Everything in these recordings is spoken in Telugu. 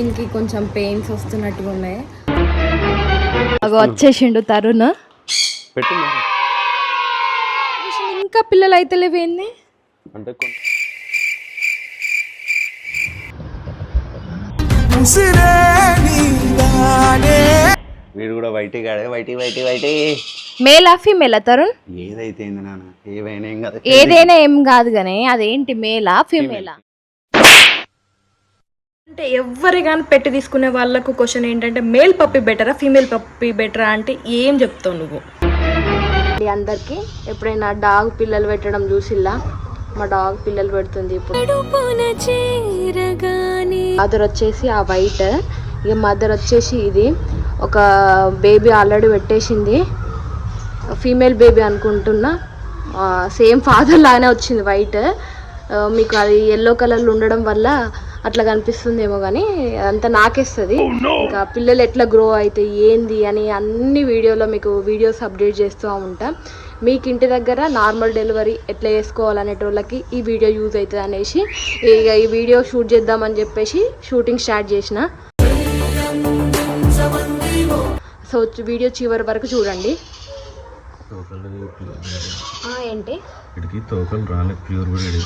దీనికి కొంచెం పెయిన్స్ వస్తున్నట్టుగా ఉన్నాయి. అవి వచ్చేసిండు తరుణ్. ఇంకా పిల్లలు అయితే లేవేంది అంటే వీడు కూడా వైటీ గాడే. వైటీ వైటీ వైటీ మేలా ఫీమేలా తరుణ్? ఏదైతే ఏదైనా ఏం కాదు కానీ అదేంటి మేలా ఫీమేలా అంటే ఎవరి కానీ పెట్టి తీసుకునే వాళ్ళకు క్వశ్చన్ ఏంటంటే మేల్ పప్పి బెటరా ఫీమేల్ పప్పి బెటరా అంటే ఏం చెప్తావు నువ్వు? అందరికి ఎప్పుడైనా డాగ్ పిల్లలు పెట్టడం చూసిల్లా? మా డాగ్ పిల్లలు పెడుతుంది ఇప్పుడు. మదర్ వచ్చేసి ఆ వైట్, ఇక మదర్ వచ్చేసి ఇది. ఒక బేబీ ఆల్రెడీ పెట్టేసింది, ఫీమేల్ బేబీ అనుకుంటున్నా. సేమ్ ఫాదర్ లాగానే వచ్చింది వైట్. మీకు అది ఎల్లో కలర్లో ఉండడం వల్ల అట్లా కనిపిస్తుందేమో కానీ అంతా నాకేస్తుంది. ఇంకా పిల్లలు ఎట్లా గ్రో అయితే ఏంది అని అన్ని వీడియోలో మీకు వీడియోస్ అప్డేట్ చేస్తూ ఉంటా. మీకు ఇంటి దగ్గర నార్మల్ డెలివరీ ఎట్లా చేసుకోవాలనేటోళ్ళకి ఈ వీడియో యూజ్ అవుతుంది అనేసి ఇక ఈ వీడియో షూట్ చేద్దామని చెప్పేసి షూటింగ్ స్టార్ట్ చేసిన. సో వీడియో చివరి వరకు చూడండి. ఏంటి తోకలు రాలే, ప్యూర్ బ్రీడ్.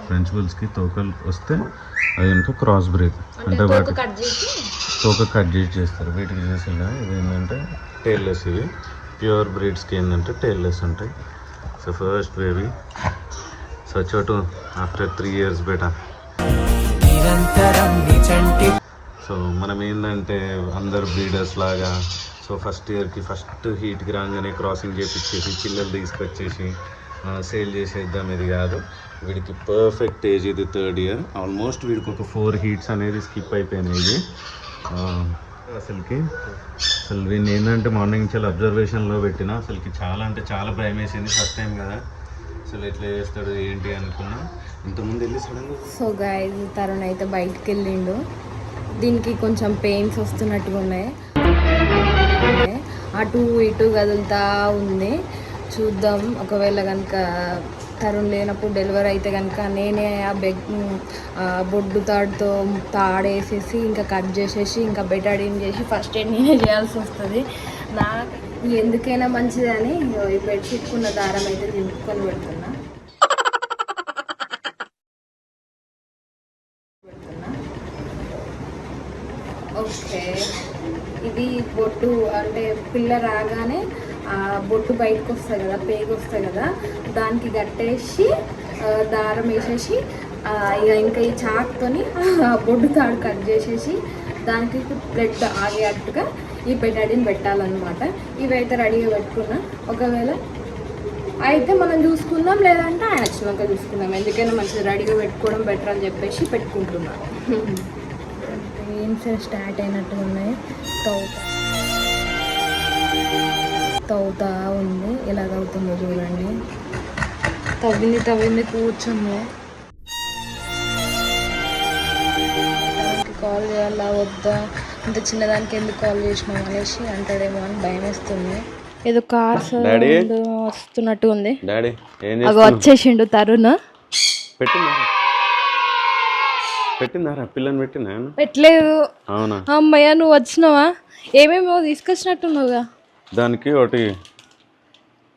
ఫ్రెంచ్ బుల్స్కి తోకలు వస్తే అది ఇంకా క్రాస్ బ్రీడ్ అంటే వాటి తోక కట్ చేసి చేస్తారు. వీటికి చేసేలా ఇది ఏంటంటే టైల్లెస్. ఇవి ప్యూర్ బ్రీడ్స్కి ఏంటంటే టైల్లెస్ ఉంటాయి. సో ఫస్ట్ బేబీ సచోటు ఆఫ్టర్ 3 years బేటా. సో మనం ఏంటంటే అందరు బ్రీడర్స్ లాగా సో ఫస్ట్ ఇయర్కి ఫస్ట్ హీట్కి రాగానే క్రాసింగ్ చేపించేసి పిల్లలు తీసుకొచ్చేసి సేల్ చేసేద్దాం, ఇది కాదు. వీడికి పర్ఫెక్ట్ ఏజ్ ఇది 3rd year. ఆల్మోస్ట్ వీడికి ఒక 4 హీట్స్ అనేది స్కిప్ అయిపోయినాయి. ఇది అసలు వీడిని ఏంటంటే మార్నింగ్ నుంచి అబ్జర్వేషన్లో పెట్టిన అసలుకి చాలా అంటే చాలా భయం వేసింది. ఫస్ట్ టైం కదా అసలు ఎట్లా చేస్తాడు ఏంటి అనుకున్నా. ఇంతకుముందు వెళ్ళి సడన్గా సో గైస్ తరుణ్ అయితే బయటికి వెళ్ళిండు. దీనికి కొంచెం పెయిన్స్ వస్తున్నట్టుగా ఉన్నాయి, అటు ఇటు కదులుతా ఉంది. చూద్దాం, ఒకవేళ కనుక తరుణ్ లేనప్పుడు డెలివరీ అయితే కనుక నేనే ఆ బొడ్డు తాడుతో తాడేసేసి ఇంకా కట్ చేసేసి ఇంకా బెటాడిన్ చేసి ఫస్ట్ ఎయిడ్ నేనే చేయాల్సి వస్తుంది. నాకు ఎందుకైనా మంచిది అని ఈ బెడ్షీట్కున్న దారం అయితే దింపుకొని పెడుతున్నా. ఓకే, ఇది బొట్టు అంటే పిల్ల రాగానే బొట్టు బయటకు వస్తుంది కదా, పేగు వస్తుంది కదా, దానికి కట్టేసి దారం వేసేసి ఇక ఇంకా ఈ చాక్తోని బొడ్డు తాడు కట్ చేసేసి దానికి బ్లడ్ ఆగేటట్టుగా ఈ బెటాడిన్ పెట్టాలన్నమాట. ఇవైతే రెడీగా పెట్టుకున్నా. ఒకవేళ అయితే మనం చూసుకుందాం, లేదంటే ఆయన వచ్చినాక చూసుకుందాం. ఎందుకైనా మంచిది రెడీగా పెట్టుకోవడం బెటర్ అని చెప్పేసి పెట్టుకుంటున్నాను. పెయిన్స్ స్టార్ట్ అయినట్టు ఉన్నాయి. తవ్వుతా ఉంది, ఎలా తవ్వుతుందో చూడండి. తవ్వింది కూర్చుంది. కాల్ చేయాలా వద్దా, ఇంత చిన్నదానికి ఎందుకు కాల్ చేసినాం అనేసి అంటాడేమో అని భయం వేస్తుంది. ఏదో కార్ వస్తున్నట్టు ఉంది. అవి వచ్చేసిండు తరుణ్. పెట్టిందారా పిల్లని పెట్టినా? పెట్టలేదు. అవునా? అమ్మయ్య, నువ్వు వచ్చినావా? ఏమేమో తీసుకొచ్చినట్టున్నావుగా. దానికి ఒకటి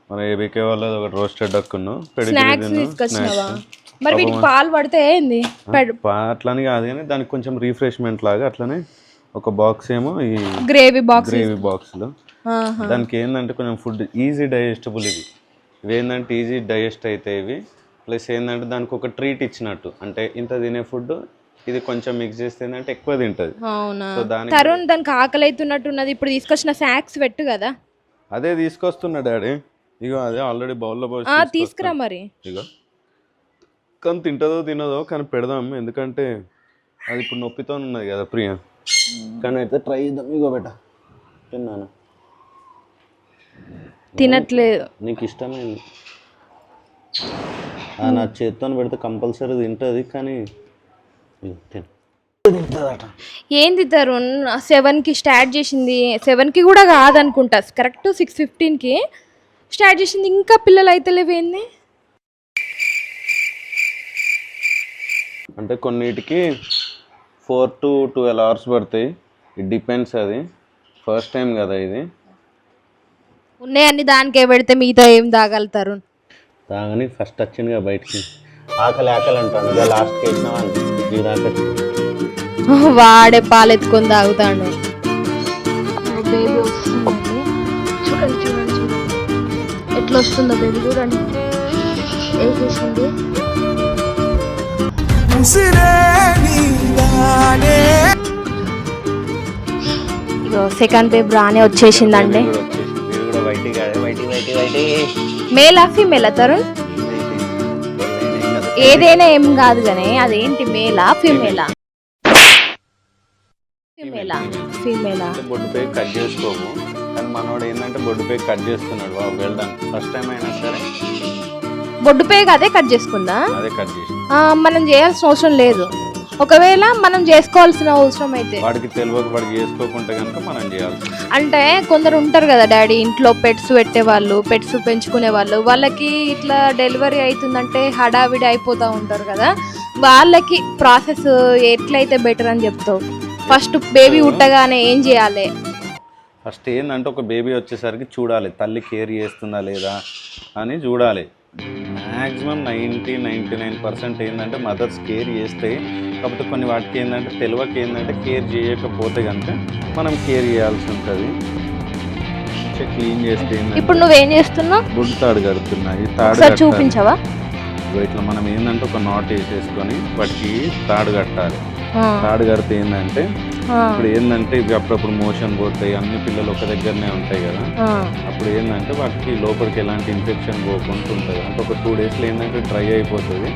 మన ఏబీకే వాళ్ళది ఒకటి రోస్టెడ్ డక్కును స్నాక్స్ తీసుకొచ్చినావా? మరి వీటికి పాలు పడితే ఏంది? అట్లని కాదు కానీ దానికి కొంచెం రిఫ్రెష్మెంట్ లాగా అట్లనే ఒక బాక్స్ ఏమో ఈ గ్రేవీ బాక్స్ లో. దానికి ఏంటంటే కొంచెం ఫుడ్ ఈజీ డైజెస్టబుల్. ఇవి ఏంటంటే ఈజీ డైజెస్ట్ అయితే ఇవి. ప్లస్ ఏంటంటే దానికి ఒక ట్రీట్ ఇచ్చినట్టు, అంటే ఇంత తినే ఫుడ్ ఇది కొంచెం మిక్స్ చేస్తే ఏంటంటే ఎక్కువ తింటది. తరుణ్ దానికి ఆకలి అవుతున్నట్టున్నది. ఇప్పుడు తీసుకొచ్చిన స్నాక్స్ పెట్టు కదా. అదే తీసుకొస్తున్నా డాడీ. ఇగో అదే ఆల్రెడీ బౌల్లో పోసి తీసుకురా మరి. ఇగో కానీ తింటదో తినదో కానీ పెడదాం, ఎందుకంటే అది ఇప్పుడు నొప్పితో ఉన్నది కదా ప్రియ. కానీ అయితే ట్రై చేద్దాం. ఇగో బెట తిన్నాను. తినట్లేదు. నీకు ఇష్టమైంది నా చేత్తో పెడితే కంపల్సరీ తింటుంది, కానీ ఏంది తరుణ్ 7కి స్టార్ట్ చేసింది. 7కి కూడా కాదనుకుంటా, కరెక్ట్ 6:15కి స్టార్ట్ చేసింది. ఇంకా పిల్లలు అయితే లేవేంది అంటే కొన్నిటికి 4 to 12 hours పడతాయి. ఇట్ డిపెండ్స్, అది ఫస్ట్ టైం కదా ఇది. ఉన్నాయన్ని దానికే పెడితే మీతో ఏం తాగలుగుతారు? తాగని ఫస్ట్ వచ్చింది కదా బయటికి, ఆకలి అంటాను ఇక లాస్ట్కి వేసినా వాడే పాలు ఎత్తుకొని తాగుతాడు. బేబీ వస్తుందండి, చూడండి ఎట్లా వస్తుందో బేబీ, చూడండి వేసేసింది. ఇగో సెకండ్ బేబీ రానే వచ్చేసిందండి. మేలా ఫీమేలా తరుణ్? ఏదైనా ఏం కాదు కానీ అదేంటి మేలా ఫీమేలా? ఫీమేలా. బొడ్డు పై కట్ చేసుకోము, కానీ మనోడు ఏంటంటే బొడ్డు పై కట్ చేసుకున్నాడు. బాబు వెళ్దాం, ఫస్ట్ టైం అయినా సరే బొడ్డు పై అదే కట్ చేసుకుందా? అదే కట్ చేసి మనం చేయాల్సిన అవసరం లేదు. ఒకవేళ మనం చేసుకోవాల్సిన అవసరం అయితే వాడికి తెలియక వాడికి చేసుకోకుండా కనుక మనం చేయాల్సి. అంటే కొందరు ఉంటారు కదా డాడీ, ఇంట్లో పెట్స్ పెట్టే వాళ్ళు, పెట్స్ పెంచుకునే వాళ్ళు, వాళ్ళకి ఇట్లా డెలివరీ అవుతుందంటే హడావిడి అయిపోతూ ఉంటారు కదా, వాళ్ళకి ప్రాసెస్ ఎట్లయితే బెటర్ అని చెప్తావు? ఫస్ట్ బేబీ పుట్టగానే ఏం చేయాలి? ఫస్ట్ ఏంటంటే ఒక బేబీ వచ్చేసరికి చూడాలి తల్లి కేర్ చేస్తుందా లేదా అని చూడాలి. మ్యాక్సిమం 99% ఏంటంటే మదర్స్ కేర్ చేస్తాయి. కాకపోతే కొన్ని వాటికి ఏంటంటే తెలియక ఏంటంటే కేర్ చేయకపోతే కనుక మనం కేర్ చేయాల్సి ఉంటుంది. క్లీన్ చేస్తే ఇప్పుడు నువ్వేం చేస్తున్నావు? బుడ్ తాడు కడుతున్నాయి. తాడు చూపించవా? ఇట్లా మనం ఏంటంటే ఒక నాట్ వేసేసుకొని వాటికి తాడు కట్టాలి. తాడు కడితే ఏంటంటే ఇప్పుడు ఏంటంటే ఇవి అప్పుడప్పుడు మోషన్ పోతాయి, అన్ని పిల్లలు ఒక దగ్గరనే ఉంటాయి కదా, అప్పుడు ఏంటంటే వాటికి లోపలికి ఎలాంటి ఇన్ఫెక్షన్ పోకుండా ఉంటుంది. అంటే ఒక 2 days ఏంటంటే డ్రై అయిపోతుంది.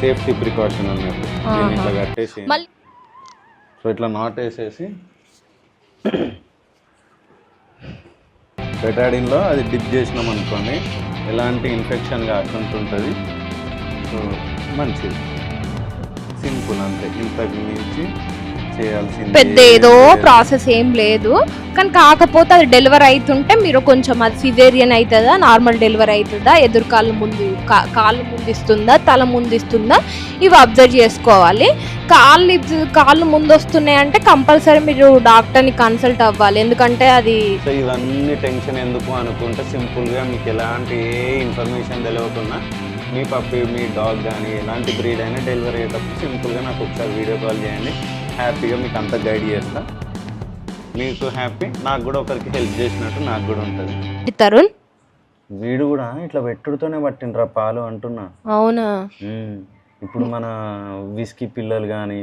సేఫ్టీ ప్రికాషన్ అన్నట్టు నేను ఇట్లా కట్టేసి సో ఇట్లా నాట్ వేసేసి బెటాడిన్లో అది డిప్ చేసినాం అనుకోండి, ఎలాంటి ఇన్ఫెక్షన్ కాకుండా ఉంటుంది. సో మంచిది, సింపుల్ అంతే, ఇంతకు మించి చేయాల్సింది పెద్ద ఏదో ప్రాసెస్ ఏం లేదు. కానీ కాకపోతే అది డెలివరీ అవుతుంటే మీరు కొంచెం అది సిజేరియన్ అవుతుందా, నార్మల్ డెలివరీ అవుతుందా, ఎదురు కాళ్ళు ముందు కాళ్ళు ముందిస్తుందా, తల ముందిస్తుందా, ఇవి అబ్జర్వ్ చేసుకోవాలి. కాళ్ళు ముందు వస్తున్నాయి అంటే కంపల్సరీ మీరు డాక్టర్ని కన్సల్ట్ అవ్వాలి. ఎందుకంటే అది ఇవన్నీ టెన్షన్ ఎందుకు అనుకుంటే సింపుల్గా మీకు ఎలాంటి ఏ ఇన్ఫర్మేషన్ తెలియకుండా మీ పప్పి మీ డాగ్ కానీ ఎలాంటి బ్రీడ్ అయినా డెలివరీ అయ్యేటప్పుడు సింపుల్గా నాకు ఒకసారి వీడియో కాల్ చేయండి. హ్యాపీగా మీకు అంతా గైడ్ చేస్తా. మీకు హ్యాపీ, నాకు కూడా ఒకరికి హెల్ప్ చేసినట్టు నాకు కూడా ఉంటుంది. తరుణ్ వీడు కూడా ఇట్లా పెట్టుడుతోనే పట్టిండ్రా పాలు అంటున్నా. అవునా? ఇప్పుడు మన విస్కీ పిల్లలు కానీ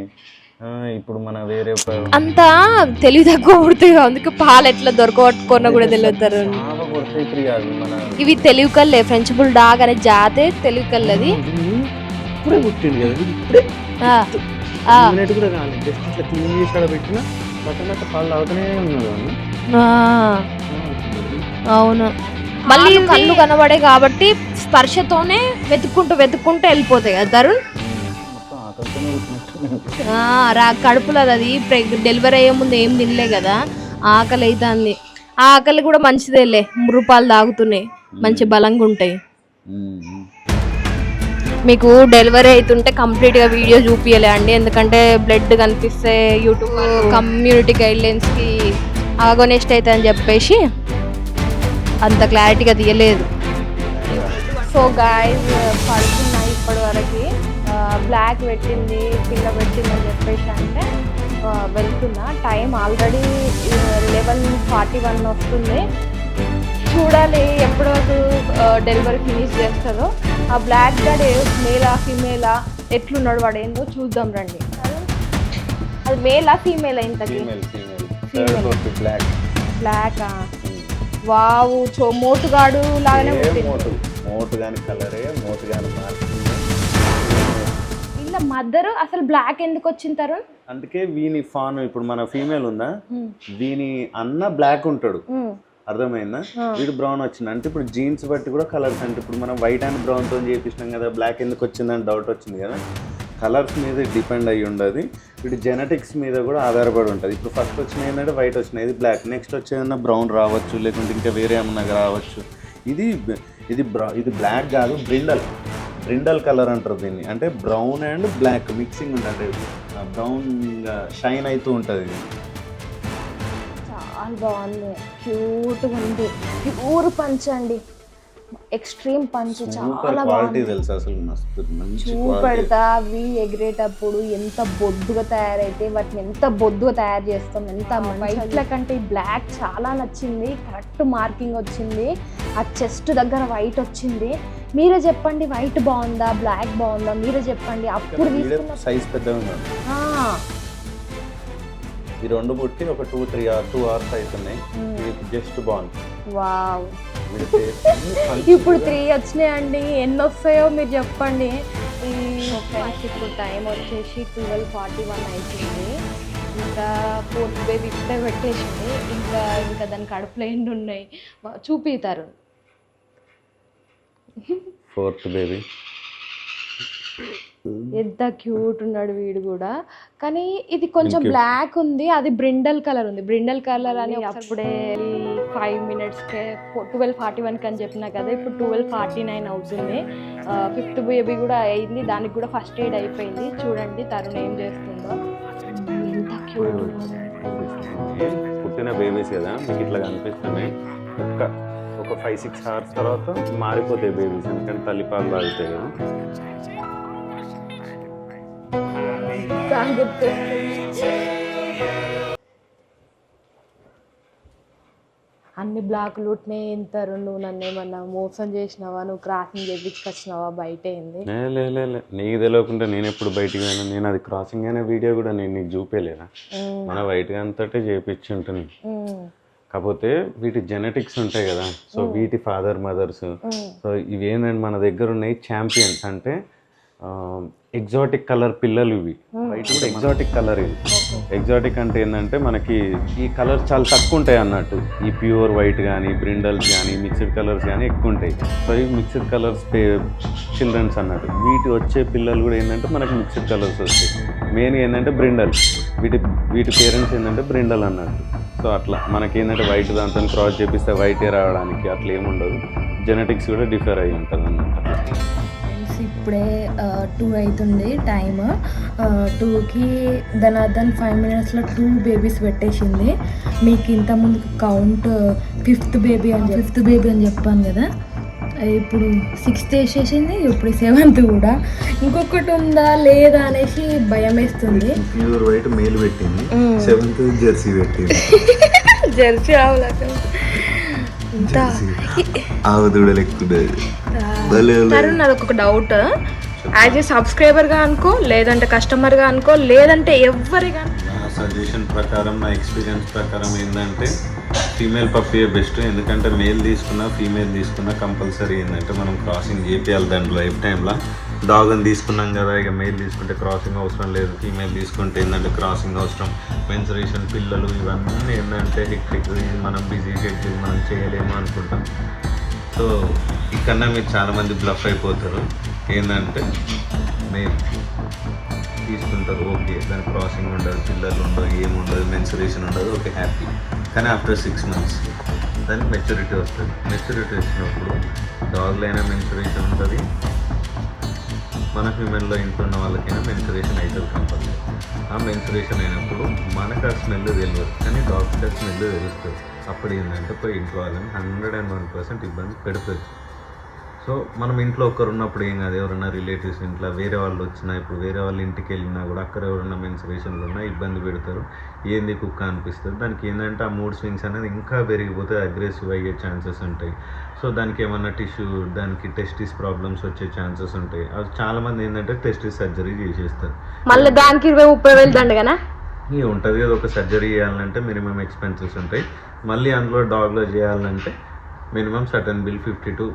ఇప్పుడు మన వేరే అంతా తెలివి తక్కువ పుడుతుంది, అందుకే పాలు ఎట్లా దొరకబట్టుకున్నా కూడా తెలియదు. ఇవి తెలివి కల్లే, ఫ్రెంచ్ బుల్ డాగ్ అనే జాతే తెలివి కల్లది. ఇప్పుడే పుట్టింది కదా, ఇప్పుడే కూడా కాలేదు, జస్ట్ ఇట్లా క్లీన్ చేసి పెట్టిన బట్టలు పాలు తాగుతూనే ఉన్నాడు. అవును, మళ్ళీ కళ్ళు కనబడే కాబట్టి స్పర్శతోనే వెతుక్కుంటూ వెళ్ళిపోతాయి కదా తరుణ్. కడుపులో అది డెలివరీ అయ్యే ముందు ఏం తినలే కదా, ఆకలి అవుతుంది. ఆ ఆకలి కూడా మంచిదేలే, మురుపాలు తాగుతున్నాయి, మంచి బలంగా ఉంటాయి. మీకు డెలివరీ అవుతుంటే కంప్లీట్గా వీడియో చూపించలే అండి, ఎందుకంటే బ్లడ్ కనిపిస్తే యూట్యూబ్ కమ్యూనిటీ గైడ్లైన్స్కి ఆగోనెస్ట్ అవుతుంది అని చెప్పేసి అంత క్లారిటీగా తీయలేదు. సో గాయ్స్ పడుతున్నాయి ఇప్పటి వరకు, బ్లాక్ పెట్టింది పిల్ల పెట్టింది అని చెప్పేసి అంటే వెళ్తున్నా. టైం ఆల్రెడీ 11:41 వస్తుంది. చూడాలి ఎప్పటి వరకు డెలివరీ ఫినిష్ చేస్తారో. ఆ బ్లాక్ గార్డ్ మేలా ఫీమేలా ఎట్లున్నాడు వాడు ఏందో చూద్దాం రండి. అది మేలా ఫీమేలా? ఇంతకీ బ్లాకా? వావ్, మోటుగాడు లాగానే ఇలా మదర్. అసలు బ్లాక్ ఎందుకు వచ్చింటారు? అందుకే వీని ఫాన్ ఇప్పుడు మన ఫీమేల్ ఉందా, వీని అన్న బ్లాక్ ఉంటాడు, అర్థమైందా? వీడు బ్రౌన్ వచ్చింది అంటే ఇప్పుడు జీన్స్ బట్టి కూడా కలర్స్, అంటే ఇప్పుడు మనం వైట్ అండ్ బ్రౌన్ తో చేపించినాం కదా, బ్లాక్ ఎందుకు వచ్చిందని డౌట్ వచ్చింది కదా. కలర్స్ మీద డిపెండ్ అయ్యి ఉండదు, వీటి జెనెటిక్స్ మీద కూడా ఆధారపడి ఉంటుంది. ఇప్పుడు ఫస్ట్ వచ్చిన ఏంటంటే వైట్ వచ్చినాయి, ఇది బ్లాక్, నెక్స్ట్ వచ్చేదన్నా బ్రౌన్ రావచ్చు, లేకుంటే ఇంకా వేరే ఏమన్నా రావచ్చు. ఇది బ్లాక్ కాదు, బ్రిండల్ బ్రిండల్ కలర్ అంటారు దీన్ని, అంటే బ్రౌన్ అండ్ బ్లాక్ మిక్సింగ్ ఉంటుంది, బ్రౌన్ షైన్ అవుతూ ఉంటుంది. చాలా బాగుంది, క్యూట్గా ఉంది, ప్యూర్ పంచ్ అండి, ఎక్స్ట్రీమ్ పంచ్, చాలా బాగుంది. తెలుసు అసలు మస్తు మంచి చూపెడతా అవి ఎగిరేటప్పుడు ఎంత బొద్దుగా తయారైతే వాటిని ఎంత బొద్దుగా తయారు చేస్తాం, ఎంత వైట్ల కంటే ఈ బ్లాక్ చాలా నచ్చింది, కరెక్ట్ మార్కింగ్ వచ్చింది, ఆ చెస్ట్ దగ్గర వైట్ వచ్చింది. మీరే చెప్పండి వైట్ బాగుందా బ్లాక్ బాగుందా, మీరే చెప్పండి. అప్పుడు తీసుకున్న సైజ్ పెద్దగా ఉంది. ఈ రెండు పుట్టి ఒక 2 hours అవుతున్నాయి, జస్ట్ బాగుంది. వావ్, ఇప్పుడు 3 వచ్చినాయండి, ఎన్ని వస్తాయో మీరు చెప్పండి. ఫ్రెండ్స్ ఇప్పుడు టైం వచ్చేసి 12:41 అవుతుంది. ఇంకా 4th బేబీ ఇప్పుడే పెట్టేసింది, ఇంకా దాని కడుపులో ఎన్ని ఉన్నాయి చూపిస్తారు. 4th బేబీ ఎంత క్యూట్ ఉన్నాడు వీడు కూడా. కానీ ఇది కొంచెం బ్లాక్ ఉంది, అది బ్రిండల్ కలర్ ఉంది. బ్రిండల్ కలర్ అని అప్పుడే 5 minutesకే 12:41 అని చెప్పినా కదా, ఇప్పుడు 12:49 అవుతుంది. 5th బేబీ కూడా అయింది, దానికి కూడా ఫస్ట్ ఎయిడ్ అయిపోయింది. చూడండి తరుణ్ ఏం చేస్తుందో, ఎంత క్యూట్. పుట్టిన బేబీస్ కదా మీకు ఇట్లా కనిపిస్తున్నాయి, ఒక 5-6 hours తర్వాత మారిపోతాయి బేబీస్, ఎందుకంటే తల్లిపాలు తాగుతాయి కదా. అన్ని బ్లాక్లు ఉంటున్నాయి. ఎంత నువ్వు నన్ను ఏమన్నా మోసం చేసినావా, నువ్వు క్రాసింగ్ చేయించుకొచ్చినావా, బయట ఏంది? నీకు తెలియకుండా నేను ఎప్పుడు బయటికి వెళ్ళాను, నేను అది క్రాసింగ్ అనే వీడియో కూడా నేను నీకు చూపేలేదా, మన బయటగా అంతటే చేయించి ఉంటుంది. కాకపోతే వీటి జెనెటిక్స్ ఉంటాయి కదా, సో వీటి ఫాదర్ మదర్స్, సో ఇవేంటంటే మన దగ్గర ఉన్నాయి ఛాంపియన్స్, అంటే ఎగ్జాటిక్ కలర్ పిల్లలు ఇవి. వైట్ కూడా ఎగ్జాటిక్ కలర్ ఇది. ఎగ్జాటిక్ అంటే ఏంటంటే మనకి ఈ కలర్స్ చాలా తక్కువ ఉంటాయి అన్నట్టు, ఈ ప్యూర్ వైట్ కానీ బ్రిండల్స్ కానీ మిక్స్డ్ కలర్స్ కానీ ఎక్కువ ఉంటాయి. సో ఈ మిక్స్డ్ కలర్స్ చిల్డ్రన్స్ అన్నట్టు, వీటి వచ్చే పిల్లలు కూడా ఏంటంటే మనకి మిక్స్డ్ కలర్స్ వస్తాయి. మెయిన్గా ఏంటంటే బ్రిండల్, వీటి పేరెంట్స్ ఏంటంటే బ్రిండల్ అన్నట్టు. సో అట్లా మనకి ఏంటంటే వైట్ దాంతో క్రాస్ చేపిస్తే వైటే రావడానికి అట్లా ఏముండదు, జెనెటిక్స్ కూడా డిఫర్ అయ్యి ఉంటుంది అన్నట్టు. ఇప్పుడే 2 అవుతుంది టైమ్. 2కి దాని 5 minutesలో 2 babies పెట్టేసింది. మీకు ఇంతకుముందు కౌంట్ 5th బేబీ అని చెప్పాను కదా, ఇప్పుడు 6th వేసేసింది, ఇప్పుడు 7th కూడా. ఇంకొకటి ఉందా లేదా అనేసి భయం వేస్తుంది. ప్యూర్ వైట్ మేల్ పెట్టింది, 7th జెర్సీ పెట్టింది. జెర్సీ ఆవులాక తరుణ్, అది ఒక డౌట్. యాజ్ ఏ సబ్స్క్రైబర్గా అనుకో, లేదంటే కస్టమర్గా అనుకో, లేదంటే ఎవరిగా. నా సజెషన్ ప్రకారం, నా ఎక్స్పీరియన్స్ ప్రకారం ఏంటంటే ఫీమేల్ పప్పీయే బెస్ట్. ఎందుకంటే మేల్ తీసుకున్నా ఫీమేల్ తీసుకున్నా కంపల్సరీ ఏంటంటే మనం క్రాసింగ్ చేపియాలి దాంట్లో లైఫ్ టైంలో. డాగ్ని తీసుకున్నాం కదా, ఇక మేల్ తీసుకుంటే క్రాసింగ్ అవసరం లేదు, ఫీమేల్ తీసుకుంటే ఏంటంటే క్రాసింగ్ అవసరం. మెన్సురేషన్, పిల్లలు, ఇవన్నీ ఏంటంటే హెక్టిక్, మనం బిజీ షెడ్యూల్, మనం చేయలేము అనుకుంటాం. సో ఇక్కడన్నా మీరు చాలామంది బ్లఫ్ అయిపోతారు. ఏంటంటే మేల్ తీసుకుంటారు, ఓకే, దాని క్రాసింగ్ ఉండదు, పిల్లలు ఉండదు, ఏముండదు, మెన్సురేషన్ ఉండదు, ఓకే హ్యాపీ. కానీ ఆఫ్టర్ 6 months దానికి మెచ్యూరిటీ వస్తుంది. మెచ్యూరిటీ వచ్చినప్పుడు డాగ్లైనా మెన్సురేషన్ ఉంటుంది, మన హ్యూమన్లో ఇంట్లో ఉన్న వాళ్ళకైనా మెన్సురేషన్ అవుతుంది కంపల్సరీ. ఆ మెన్సురేషన్ అయినప్పుడు మనకు ఆ స్మెల్ తెలియదు, కానీ డాగ్స్కి ఆ స్మెల్ తెలుస్తుంది. అప్పుడు ఏంటంటే పోయి ఇంట్లో వాళ్ళని 101% ఇబ్బంది పెడుతుంది. సో మనం ఇంట్లో ఒకరు ఉన్నప్పుడు ఏం కాదు, ఎవరైనా రిలేటివ్స్ ఇంట్లో వేరే వాళ్ళు వచ్చినా, ఇప్పుడు వేరే వాళ్ళ ఇంటికి వెళ్ళినా కూడా అక్కడ ఎవరైనా మెన్సురేషన్లు ఉన్నా ఇబ్బంది పెడతారు, ఏంది కుక్క అనిపిస్తుంది. దానికి ఏంటంటే ఆ మూడ్ స్వింగ్స్ అనేది ఇంకా పెరిగిపోతే అగ్రెసివ్ అయ్యే ఛాన్సెస్ ఉంటాయి. సో దానికి ఏమన్నా దానికి టెస్టిస్ ప్రాబ్లమ్స్ వచ్చే ఛాన్సెస్ ఉంటాయి. అది చాలామంది ఏంటంటే టెస్టిస్ సర్జరీ చేసేస్తారు. మళ్ళీ దానికి 20-30 దండగానా ఉంటుంది కదా. ఒక సర్జరీ చేయాలంటే మినిమం ఎక్స్పెన్సెస్ ఉంటాయి. మళ్ళీ అందులో డాగ్లో చేయాలంటే minimum certain bill 50 to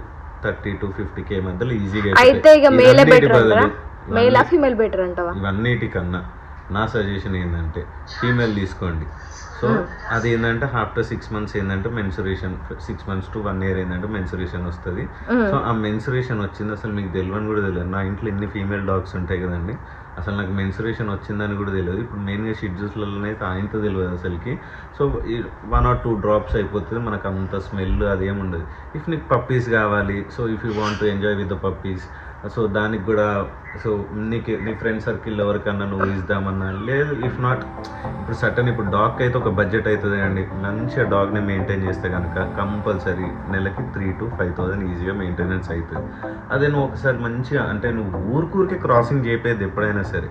30 to 50K మధ్యలో ఈజీగా. అయితే ఇక మేల్ ఫీమేల్ బెటర్ అంటావా? ఇవన్నిటికన్నా నా సజెషన్ ఏంటంటే ఫీమేల్ తీసుకోండి. సో అది ఏంటంటే ఆఫ్టర్ 6 months ఏంటంటే మెన్సురేషన్, 6 months to 1 year ఏంటంటే మెన్సురేషన్ వస్తుంది. సో ఆ మెన్సురేషన్ వచ్చింది అసలు మీకు తెలియని కూడా తెలియదు. నా ఇంట్లో ఎన్ని ఫీమేల్ డాగ్స్ ఉంటాయి కదండి, అసలు నాకు మెన్సురేషన్ వచ్చిందని కూడా తెలియదు. ఇప్పుడు మెయిన్గా షెడ్యూల్స్లలో అయితే ఆయనతో తెలియదు అసలుకి. సో 1 or 2 drops అయిపోతుంది, మనకు అంత స్మెల్ అదేముండదు. ఇఫ్ నీకు పప్పీస్ కావాలి, so if you want to enjoy with the puppies, so దానికి కూడా సో నీ ఫ్రెండ్ సర్కిల్ ఎవరికన్నా నువ్వు ఇద్దామన్నా లేదు. ఇఫ్ నాట్ ఇప్పుడు సటన్ ఇప్పుడు డాగ్కి అయితే ఒక బడ్జెట్ అవుతుంది అండి. మంచిగా డాగ్ని మెయింటైన్ చేస్తే కనుక కంపల్సరీ నెలకి 3,000 to 5,000 ఈజీగా మెయింటెనెన్స్ అవుతుంది. అదే నువ్వు ఒకసారి మంచిగా అంటే నువ్వు ఊరికే క్రాసింగ్ చేపేది ఎప్పుడైనా సరే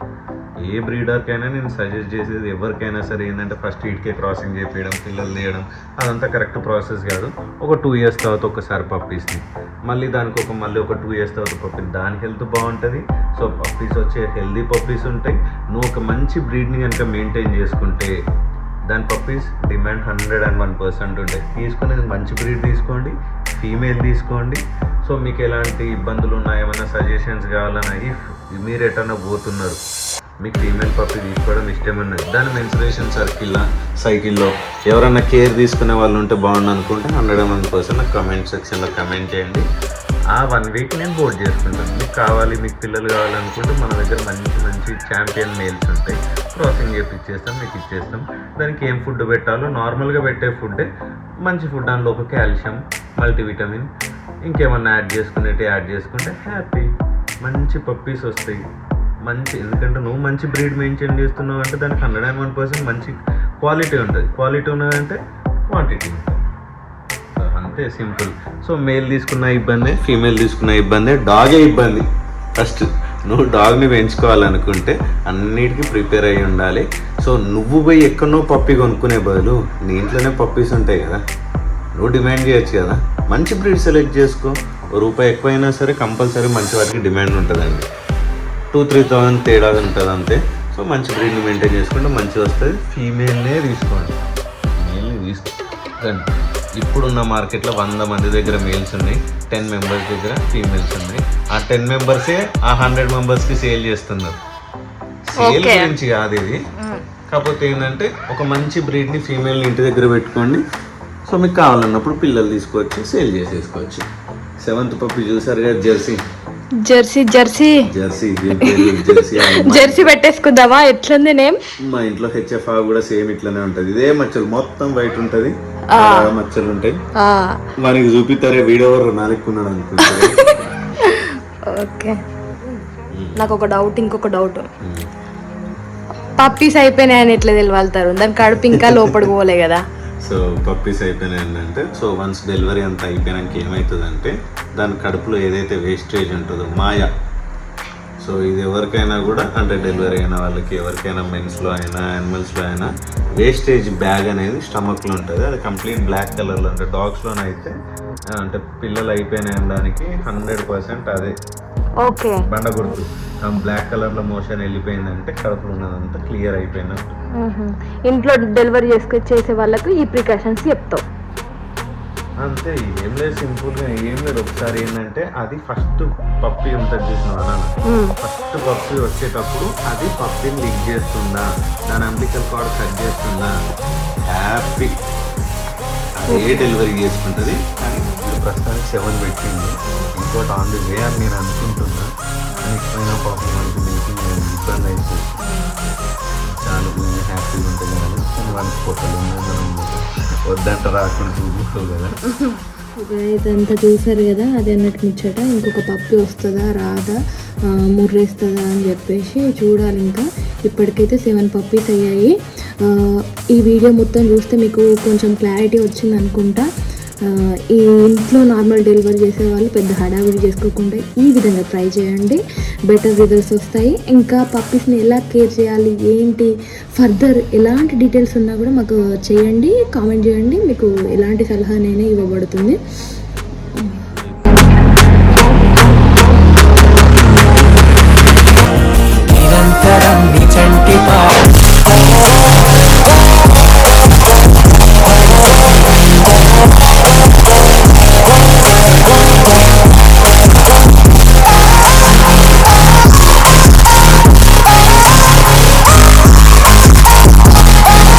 ఏ బ్రీడర్కైనా నేను సజెస్ట్ చేసేది ఎవరికైనా సరే ఏంటంటే ఫస్ట్ వీటికే క్రాసింగ్ చేపించడం, పిల్లలు తీయడం అదంతా కరెక్ట్ ప్రాసెస్ కాదు. ఒక 2 years తర్వాత ఒకసారి పప్పీస్ని మళ్ళీ దానికి మళ్ళీ ఒక 2 years తర్వాత పప్పీస్, దానికి హెల్త్ బాగుంటుంది. సో పప్పీస్ వచ్చే హెల్దీ పప్పీస్ ఉంటాయి. నువ్వు ఒక మంచి బ్రీడ్ని కనుక మెయింటైన్ చేసుకుంటే దాని పప్పీస్ డిమాండ్ 101% ఉంటాయి. తీసుకునేది మంచి బ్రీడ్ తీసుకోండి, ఫీమేల్ తీసుకోండి. సో మీకు ఎలాంటి ఇబ్బందులు ఉన్నాయి, ఏమైనా సజెషన్స్ కావాలన్నా, ఇఫ్ మీరు ఎటన్నా పోతున్నారు మీకు ఫీమేల్ పప్పీ తీసుకోవడం ఇష్టమన్నది దాని మెన్సురేషన్ సైకిల్లో ఎవరన్నా కేర్ తీసుకునే వాళ్ళు ఉంటే బాగుండు అనుకుంటే 101% నాకు కమెంట్ సెక్షన్లో కమెంట్ చేయండి. ఆ 1 week నేను బోర్డ్ చేసుకుంటాను. మీకు కావాలి, మీకు పిల్లలు కావాలనుకుంటే మన దగ్గర మంచి ఛాంపియన్ మేల్స్ ఉంటాయి, క్రాసింగ్ చేపిచ్చేస్తాం, మీకు ఇచ్చేస్తాం. దానికి ఏం ఫుడ్ పెట్టాలో నార్మల్గా పెట్టే ఫుడ్డే, మంచి ఫుడ్, దానిలో ఒక కాల్షియం, మల్టీవిటమిన్, ఇంకేమన్నా యాడ్ చేసుకుంటే హ్యాపీ మంచి పప్పీస్ వస్తాయి. ఎందుకంటే నువ్వు మంచి బ్రీడ్ మెయింటైన్ చేస్తున్నావు అంటే దానికి 101% మంచి క్వాలిటీ ఉంటుంది. క్వాలిటీ ఉన్నదంటే క్వాంటిటీ ఉంటుంది. సో అంతే సింపుల్. సో మేల్ తీసుకున్న ఇబ్బంది, ఫీమేల్ తీసుకున్న ఇబ్బంది, డాగే ఇబ్బంది. ఫస్ట్ నువ్వు డాగ్ని పెంచుకోవాలనుకుంటే అన్నిటికీ ప్రిపేర్ అయ్యి ఉండాలి. సో నువ్వు పోయి ఎక్కడనో పప్పీ కొనుక్కునే బదులు నీ ఇంట్లోనే పప్పీస్ ఉంటాయి కదా, నువ్వు డిమాండ్ చేయొచ్చు కదా. మంచి బ్రీడ్ సెలెక్ట్ చేసుకో. రూపాయి ఎక్కువైనా సరే కంపల్సరీ మంచి వాటికి డిమాండ్ ఉంటుందండి. 2,000-3,000 తేడా ఉంటుంది అంతే. సో మంచి బ్రీడ్ని మెయింటైన్ చేసుకుంటే మంచిగా వస్తుంది. ఫీమేల్నే తీసుకోండి, మేల్ని తీసుకోండి. ఇప్పుడున్న మార్కెట్లో 100 మంది దగ్గర మేల్స్ ఉన్నాయి, 10 members దగ్గర ఫీమేల్స్ ఉన్నాయి. ఆ 10 members ఆ 100 members సేల్ చేస్తున్నారు. సేల్ గురించి కాదు ఇది. కాకపోతే ఏంటంటే ఒక మంచి బ్రీడ్ని ఫీమేల్ని ఇంటి దగ్గర పెట్టుకోండి. సో మీకు కావాలన్నప్పుడు పిల్లలు తీసుకోవచ్చు, సేల్ చేసేసుకోవచ్చు. 7th పప్పి చూసారు కదా, జెర్సీ పెట్టేసుకుందామా? ఎట్లుంది నేమ్? మా ఇంట్లో హెచ్ఎఫ్ కూడా సేమ్ ఇట్లానే ఉంటది. ఇదే మచ్చలు మొత్తం వైట్ ఉంటది, మచ్చలు ఉంటాయి. మనకి చూపిస్తారే వీడియో నాలుగున్నాడు అనుకుంటారు. ఓకే, నాకు ఒక డౌట్, ఇంకొక డౌట్. పప్పీస్ అయిపోయినాయని ఎట్లా తెలివాళ్తారు? దాని కడుపు ఇంకా లోపలికి పోలే కదా. సో పప్పీస్ అయిపోయినాయి అంటే, సో వన్స్ డెలివరీ అంతా అయిపోయినాక ఏమవుతుందంటే దాని కడుపులో ఏదైతే వేస్టేజ్ ఉంటుందో మాయా, సో ఇది ఎవరికైనా కూడా అంటే డెలివరీ అయిన వాళ్ళకి ఎవరికైనా మెన్స్లో అయినా యానిమల్స్లో అయినా వేస్టేజ్ బ్యాగ్ అనేది స్టమక్లో ఉంటుంది. అది కంప్లీట్ బ్లాక్ కలర్లో ఉంటుంది. డాగ్స్లోనైతే అంటే పిల్లలు అయిపోయినాయి అనడానికి 100% అదే ఓకే బండ గుర్తు. బ్లాక్ కలర్లో మోషన్ వెళ్ళిపోయిందంటే కడుపులో ఉన్నదంతా క్లియర్ అయిపోయినట్టు. ఇంట్లో డెలివరీ చేసే వాళ్ళకు ఈ ప్రికాషన్స్ చెప్తావు అంతే. ఏం లేదు, సింపుల్గా ఏం లేదు. ఒకసారి ఏంటంటే అది ఫస్ట్ పప్పి ఉంటుంది చూసిన ఫస్ట్ పప్పి వచ్చేటప్పుడు అది పప్పిని లీక్ చేస్తుందా, దాని అంబికల్ కార్డ్ కట్ చేస్తుందా, హ్యాపీ అదే డెలివరీ చేసుకుంటుంది. కానీ ప్రస్తుతానికి 7 పెట్టింది, ఇంకోటి ఆన్ ది వే అని నేను అనుకుంటున్నా. నెక్స్ట్ పాపం మనకి మిల్కింగ్ ఇబ్బంది అయితే చాలా హ్యాపీగా ఉంటుంది కదా. మనకి ఫోటోలు ఉన్నాయి, వద్దంట రాకుండా చూసుకో కదా. ఇదంతా చూసారు కదా, అది అన్నట్టు ముచ్చట. ఇంకొక పప్పి వస్తుందా రాదా, ముర్రేస్తుందా అని చెప్పేసి చూడాలి. ఇంకా ఇప్పటికైతే 7 పప్పీస్ అయ్యాయి. ఈ వీడియో మొత్తం చూస్తే మీకు కొంచెం క్లారిటీ వచ్చింది అనుకుంటా. ఈ ఇంట్లో నార్మల్ డెలివరీ చేసే వాళ్ళు పెద్ద హడావిడి చేసుకోకుండా ఈ విధంగా ట్రై చేయండి, బెటర్ రిజల్ట్స్ వస్తాయి. ఇంకా పప్పీస్ని ఎలా కేర్ చేయాలి, ఏంటి ఫర్దర్ ఎలాంటి డీటెయిల్స్ ఉన్నా కూడా మాకు చేయండి, కామెంట్ చేయండి. మీకు ఎలాంటి సలహా నేనే ఇవ్వబడుతుంది.